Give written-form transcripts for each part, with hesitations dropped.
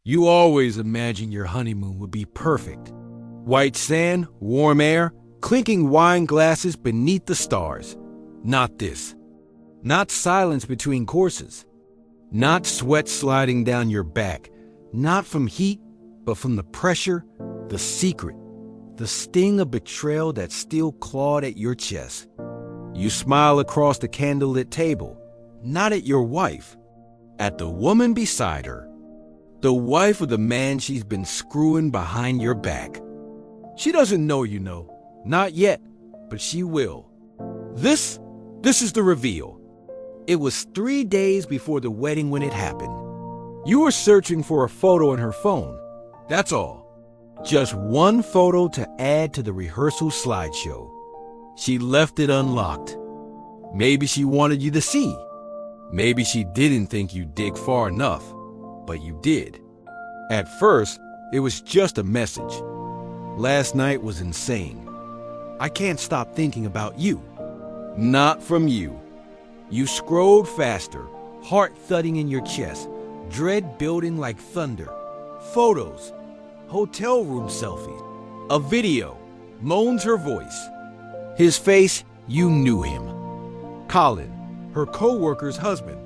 You always imagined your honeymoon would be perfect. White sand, warm air, clinking wine glasses beneath the stars. Not this. Not silence between courses. Not sweat sliding down your back. Not from heat, but from the pressure, the secret, the sting of betrayal that still clawed at your chest. You smile across the candlelit table, not at your wife, at the woman beside her. The wife of the man she's been screwing behind your back. She doesn't know you know. Not yet, but she will. This is the reveal. It was 3 days before the wedding when it happened. You were searching for a photo on her phone. That's all. Just one photo to add to the rehearsal slideshow. She left it unlocked. Maybe she wanted you to see. Maybe she didn't think you'd dig far enough, but you did. At first, it was just a message. Last night was insane. I can't stop thinking about you. Not from you. You scrolled faster, heart thudding in your chest, dread building like thunder. Photos, hotel room selfies, a video, moans her voice. His face, you knew him. Colin, her co-worker's husband,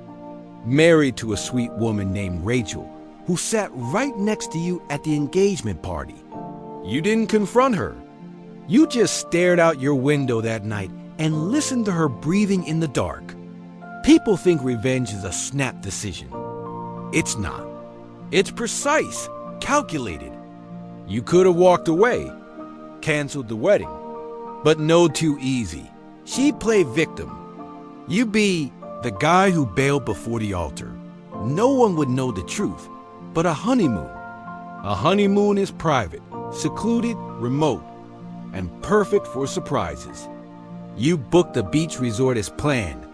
married to a sweet woman named Rachel, who sat right next to you at the engagement party. You didn't confront her. You just stared out your window that night and listened to her breathing in the dark. People think revenge is a snap decision. It's not. It's precise, calculated. You could have walked away, canceled the wedding, but no too easy. She'd play victim. You'd be the guy who bailed before the altar. No one would know the truth, but a honeymoon. A honeymoon is private, secluded, remote, and perfect for surprises. You booked the beach resort as planned.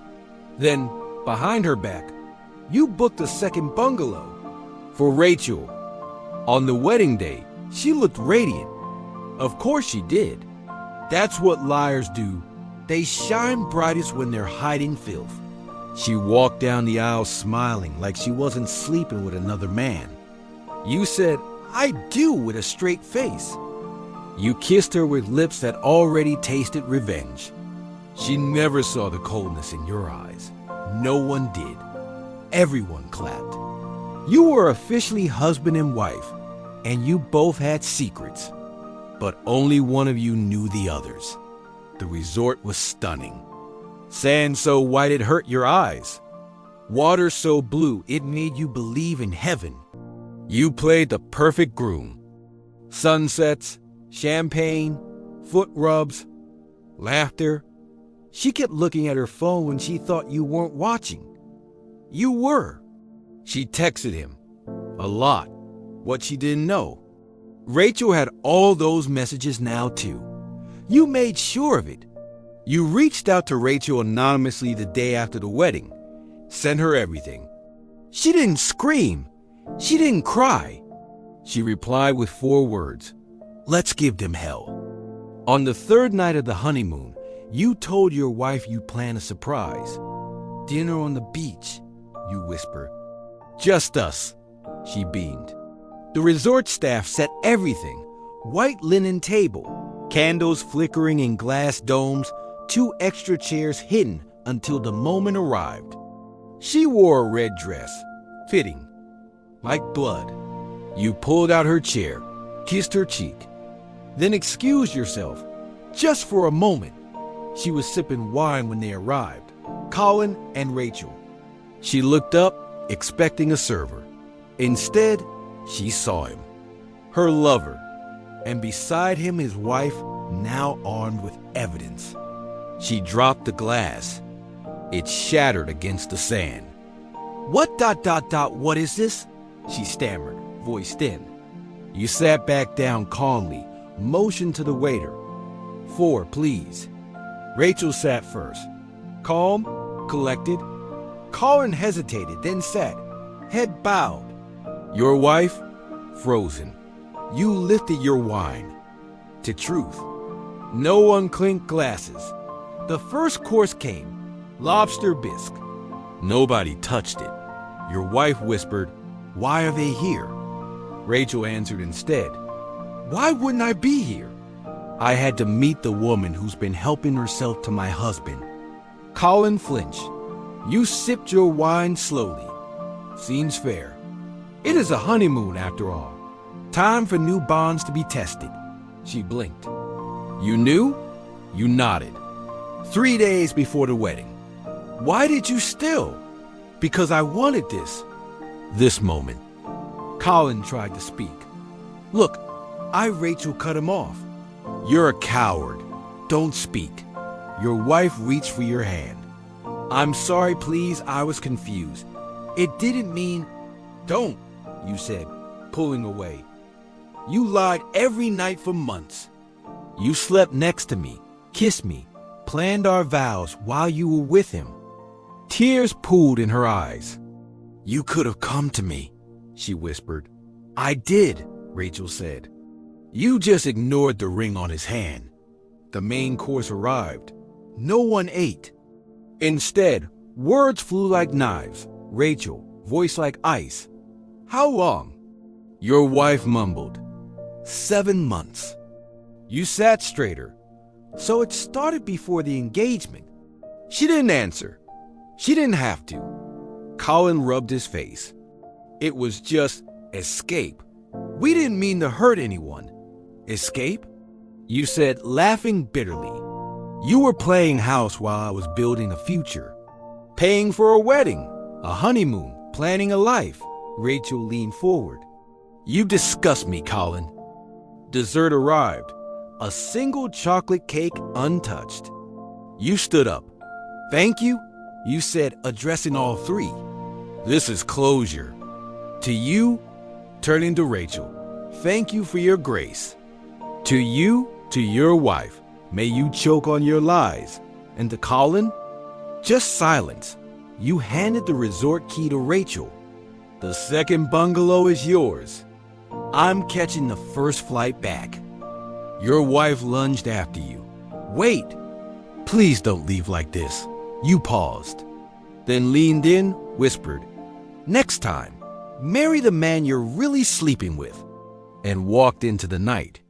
Then, behind her back, you booked a second bungalow for Rachel. On the wedding day, she looked radiant. Of course she did. That's what liars do. They shine brightest when they're hiding filth. She walked down the aisle smiling like she wasn't sleeping with another man. You said, "I do," with a straight face. You kissed her with lips that already tasted revenge. She never saw the coldness in your eyes. No one did. Everyone clapped. You were officially husband and wife, and you both had secrets. But only one of you knew the others. The resort was stunning. Sand so white it hurt your eyes. Water so blue it made you believe in heaven. You played the perfect groom. Sunsets, champagne, foot rubs, laughter. She kept looking at her phone when she thought you weren't watching. You were. She texted him. A lot. What she didn't know. Rachel had all those messages now too. You made sure of it. You reached out to Rachel anonymously the day after the wedding. Sent her everything. She didn't scream. She didn't cry. She replied with 4 words. Let's give them hell. On the 3rd night of the honeymoon, you told your wife you planned a surprise. Dinner on the beach, you whispered. Just us, she beamed. The resort staff set everything. White linen table, candles flickering in glass domes, 2 extra chairs hidden until the moment arrived. She wore a red dress, fitting, like blood. You pulled out her chair, kissed her cheek, then excused yourself, just for a moment. She was sipping wine when they arrived, Colin and Rachel. She looked up, expecting a server. Instead, she saw him, her lover, and beside him his wife, now armed with evidence. She dropped the glass. It shattered against the sand. What is this? She stammered, voice thin. You sat back down calmly, motioned to the waiter. 4, please. Rachel sat first. Calm, collected. Colin hesitated, then sat, head bowed. Your wife, frozen. You lifted your wine. To truth. No unclinked glasses. The first course came, lobster bisque. Nobody touched it. Your wife whispered, why are they here? Rachel answered instead. Why wouldn't I be here? I had to meet the woman who's been helping herself to my husband. Colin flinched. You sipped your wine slowly. Seems fair. It is a honeymoon after all. Time for new bonds to be tested. She blinked. You knew? You nodded. 3 days before the wedding. Why did you still? Because I wanted this moment. Colin tried to speak. Look, Rachel cut him off. You're a coward. Don't speak. Your wife reached for your hand. I'm sorry, please, I was confused. It didn't mean... Don't, you said, pulling away. You lied every night for months. You slept next to me, kissed me, planned our vows while you were with him. Tears pooled in her eyes. You could have come to me, she whispered. I did, Rachel said. You just ignored the ring on his hand. The main course arrived. No one ate. Instead, words flew like knives. Rachel, voice like ice. How long? Your wife mumbled. 7 months. You sat straighter. So it started before the engagement. She didn't answer. She didn't have to. Colin rubbed his face. It was just escape. We didn't mean to hurt anyone. Escape? You said, laughing bitterly. You were playing house while I was building a future. Paying for a wedding, a honeymoon, planning a life. Rachel leaned forward. You disgust me, Colin. Dessert arrived. A single chocolate cake untouched. You stood up. Thank you, you said, addressing all three. This is closure. To you, turning to Rachel, thank you for your grace. To you, to your wife, may you choke on your lies. And to Colin, just silence. You handed the resort key to Rachel. The second bungalow is yours. I'm catching the first flight back. Your wife lunged after you. Wait, please don't leave like this. You paused, then leaned in, whispered, next time, marry the man you're really sleeping with, and walked into the night.